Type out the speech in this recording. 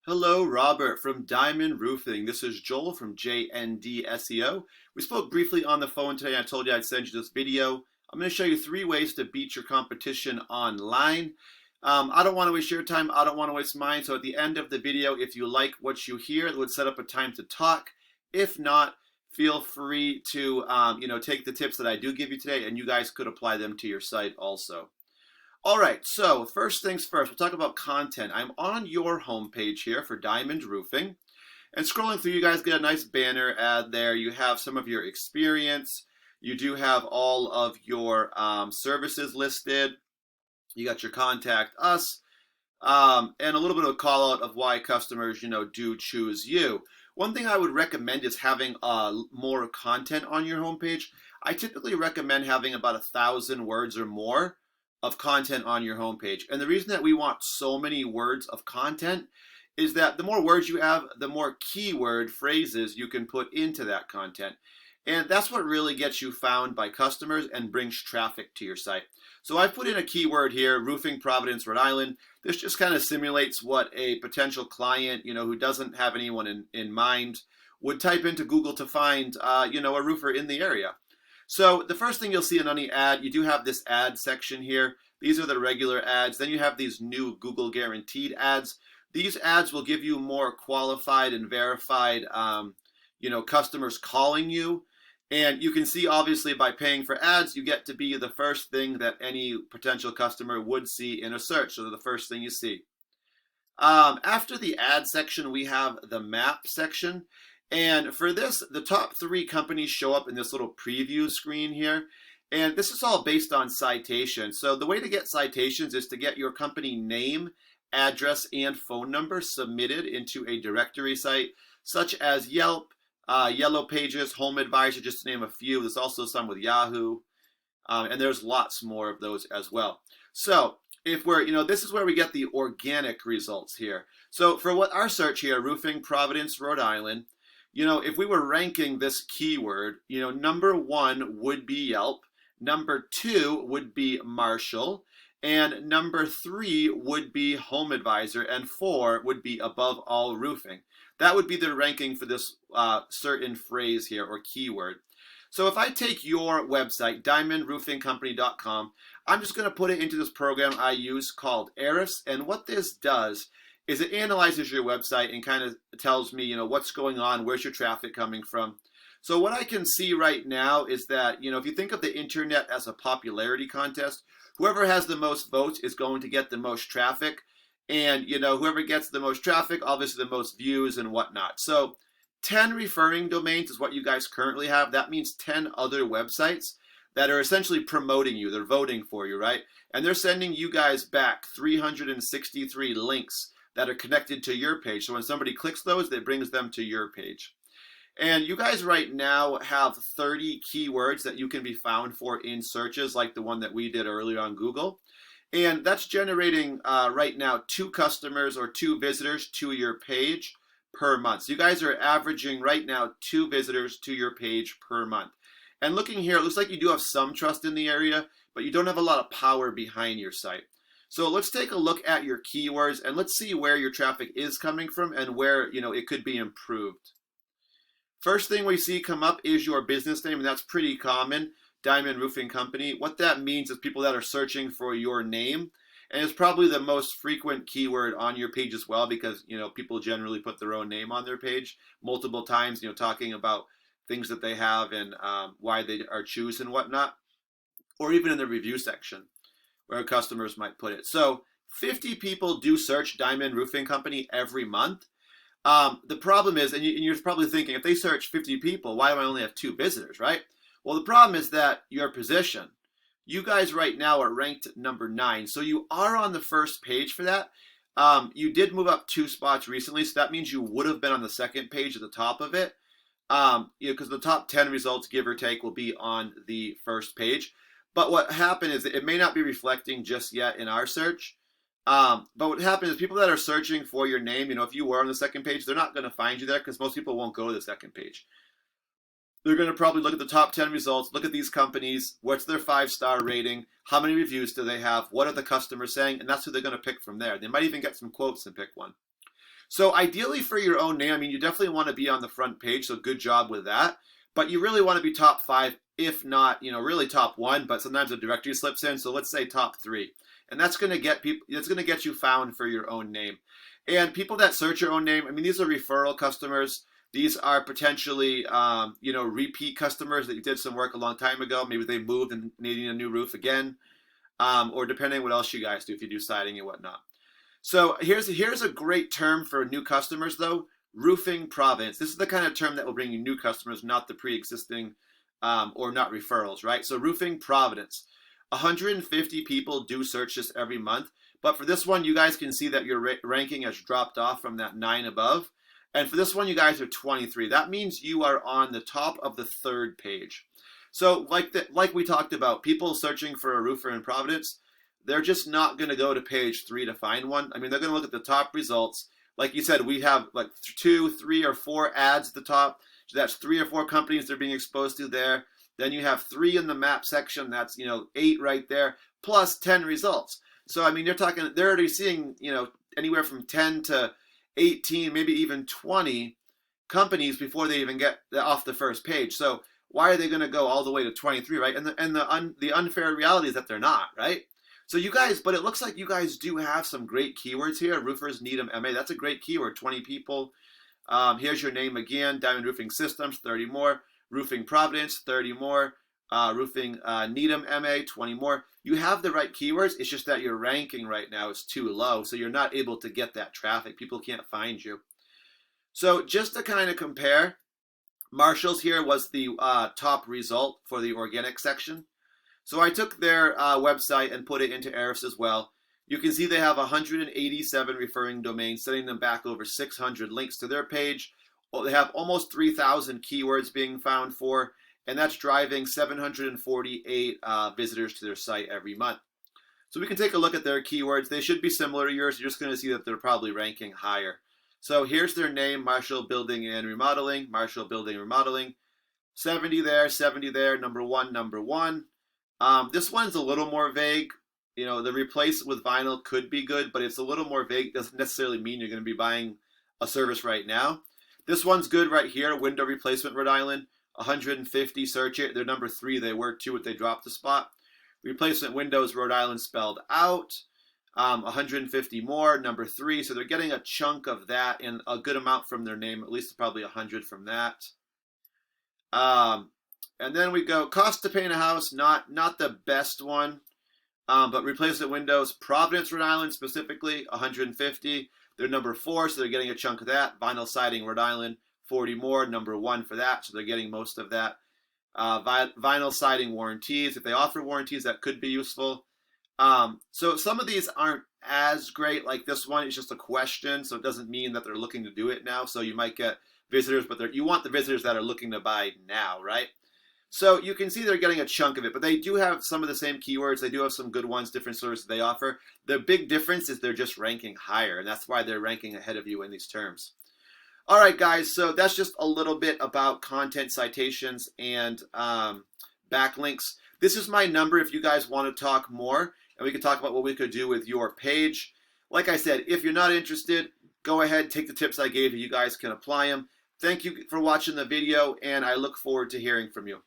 Hello, Robert from Diamond Roofing. This is Joel from JND SEO. We spoke briefly on the phone today. I told you I'd send you this video. I'm going to show you 3 ways to beat your competition online. I don't want to waste your time. I don't want to waste mine. So at the end of the video, if you like what you hear, it would set up a time to talk. If not, feel free to take the tips that I do give you today, and you guys could apply them to your site also. All right, so first things first, we'll talk about content. I'm on your homepage here for Diamond Roofing, and scrolling through, you guys get a nice banner ad there. You have some of your experience. You do have all of your services listed. You got your contact us, and a little bit of a call out of why customers, do choose you. One thing I would recommend is having more content on your homepage. I typically recommend having about 1,000 words or more of content on your homepage. And the reason that we want so many words of content is that the more words you have, the more keyword phrases you can put into that content. And that's what really gets you found by customers and brings traffic to your site. So I put in a keyword here, roofing Providence, Rhode Island. This just kind of simulates what a potential client, who doesn't have anyone in mind would type into Google to find, a roofer in the area. So the first thing you'll see in any ad, you do have this ad section here. These are the regular ads. Then you have these new Google guaranteed ads. These ads will give you more qualified and verified, customers calling you. And you can see, obviously, by paying for ads, you get to be the first thing that any potential customer would see in a search. So they're the first thing you see. After the ad section, we have the map section. And for this, the top 3 companies show up in this little preview screen here. And this is all based on citation. So the way to get citations is to get your company name, address, and phone number submitted into a directory site, such as Yelp, Yellow Pages, Home Advisor, just to name a few. There's also some with Yahoo. And there's lots more of those as well. So if we're, this is where we get the organic results here. So for what our search here, roofing Providence, Rhode Island, if we were ranking this keyword, number 1 would be Yelp, number 2 would be Marshall, and number 3 would be Home Advisor, and 4 would be Above All Roofing. That would be the ranking for this certain phrase here or keyword. So if I take your website, diamondroofingcompany.com, I'm just going to put it into this program I use called Eris, and what this does is it analyzes your website and kind of tells me, what's going on, where's your traffic coming from. So what I can see right now is that, if you think of the internet as a popularity contest, whoever has the most votes is going to get the most traffic. And, whoever gets the most traffic, obviously the most views and whatnot. So 10 referring domains is what you guys currently have. That means 10 other websites that are essentially promoting you. They're voting for you, right? And they're sending you guys back 363 links that are connected to your page. So when somebody clicks those, it brings them to your page. And you guys right now have 30 keywords that you can be found for in searches like the one that we did earlier on Google. And that's generating right now 2 customers or 2 visitors to your page per month. So you guys are averaging right now 2 visitors to your page per month. And looking here, it looks like you do have some trust in the area, but you don't have a lot of power behind your site. So let's take a look at your keywords and let's see where your traffic is coming from and where, it could be improved. First thing we see come up is your business name, and that's pretty common, Diamond Roofing Company. What that means is people that are searching for your name, and it's probably the most frequent keyword on your page as well because, people generally put their own name on their page multiple times, talking about things that they have and why they are choosing and whatnot, or even in the review section where customers might put it. So 50 people do search Diamond Roofing Company every month. The problem is, and you're probably thinking, if they search 50 people, why do I only have 2 visitors, right? Well, the problem is that your position, you guys right now are ranked number 9. So you are on the first page for that. You did move up 2 spots recently, so that means you would have been on the second page at the top of it. Because the top 10 results, give or take, will be on the first page. But what happened is that it may not be reflecting just yet in our search. But what happened is people that are searching for your name, if you were on the second page, they're not going to find you there because most people won't go to the second page. They're going to probably look at the top 10 results, look at these companies, what's their 5-star rating, how many reviews do they have, what are the customers saying, and that's who they're going to pick from there. They might even get some quotes and pick one. So ideally for your own name, I mean, you definitely want to be on the front page, so good job with that. But you really want to be top 5, if not, really top 1, but sometimes a directory slips in, so let's say top 3. And that's going to get people, that's going to get you found for your own name. And people that search your own name, I mean, these are referral customers. These are potentially, repeat customers that you did some work a long time ago. Maybe they moved and needing a new roof again, or depending on what else you guys do, if you do siding and whatnot. So here's a great term for new customers, though. Roofing Providence. This is the kind of term that will bring you new customers, not the pre-existing or not referrals, right? So Roofing Providence. 150 people do search this every month. But for this one, you guys can see that your ranking has dropped off from that 9 above. And for this one, you guys are 23. That means you are on the top of the 3rd page. So like we talked about, people searching for a roofer in Providence, they're just not going to go to page 3 to find one. I mean, they're going to look at the top results. Like you said, we have like 2, 3, or 4 ads at the top. So that's 3 or 4 companies they're being exposed to there. Then you have 3 in the map section. That's 8 right there, plus 10 results. So I mean, they're already seeing anywhere from 10 to 18, maybe even 20 companies before they even get off the first page. So why are they going to go all the way to 23, right? And the unfair reality is that they're not, right? So you guys, but it looks like you guys do have some great keywords here. Roofers need them, MA. That's a great keyword. 20 people. Here's your name again. Diamond Roofing Systems, 30 more. Roofing Providence, 30 more. Roofing Needham MA, 20 more. You have the right keywords. It's just that your ranking right now is too low, so you're not able to get that traffic. People can't find you. So just to kind of compare, Marshall's here was the top result for the organic section. So I took their website and put it into Ahrefs as well. You can see they have 187 referring domains, sending them back over 600 links to their page. They have almost 3,000 keywords being found for, and that's driving 748 visitors to their site every month. So we can take a look at their keywords. They should be similar to yours. You're just going to see that they're probably ranking higher. So here's their name, Marshall Building and Remodeling, Marshall Building and Remodeling. 70 there, number one. This one's a little more vague. The replace with vinyl could be good, but it's a little more vague. Doesn't necessarily mean you're going to be buying a service right now. This one's good right here, window replacement, Rhode Island. 150, search it. They're number 3. They were 2, but they dropped a spot. Replacement windows, Rhode Island spelled out. 150 more, number 3. So they're getting a chunk of that and a good amount from their name, at least probably 100 from that. And then we go cost to paint a house, not the best one, but replacement windows, Providence, Rhode Island specifically, 150. They're number 4, so they're getting a chunk of that. Vinyl siding, Rhode Island, 40 more, number 1 for that, so they're getting most of that. Vinyl siding warranties, if they offer warranties, that could be useful. So some of these aren't as great, like this one is just a question, so it doesn't mean that they're looking to do it now. So you might get visitors, but you want the visitors that are looking to buy now, right? So you can see they're getting a chunk of it, but they do have some of the same keywords. They do have some good ones, different services they offer. The big difference is they're just ranking higher, and that's why they're ranking ahead of you in these terms. All right, guys, so that's just a little bit about content citations and backlinks. This is my number if you guys want to talk more, and we can talk about what we could do with your page. Like I said, if you're not interested, go ahead, take the tips I gave you. You guys can apply them. Thank you for watching the video, and I look forward to hearing from you.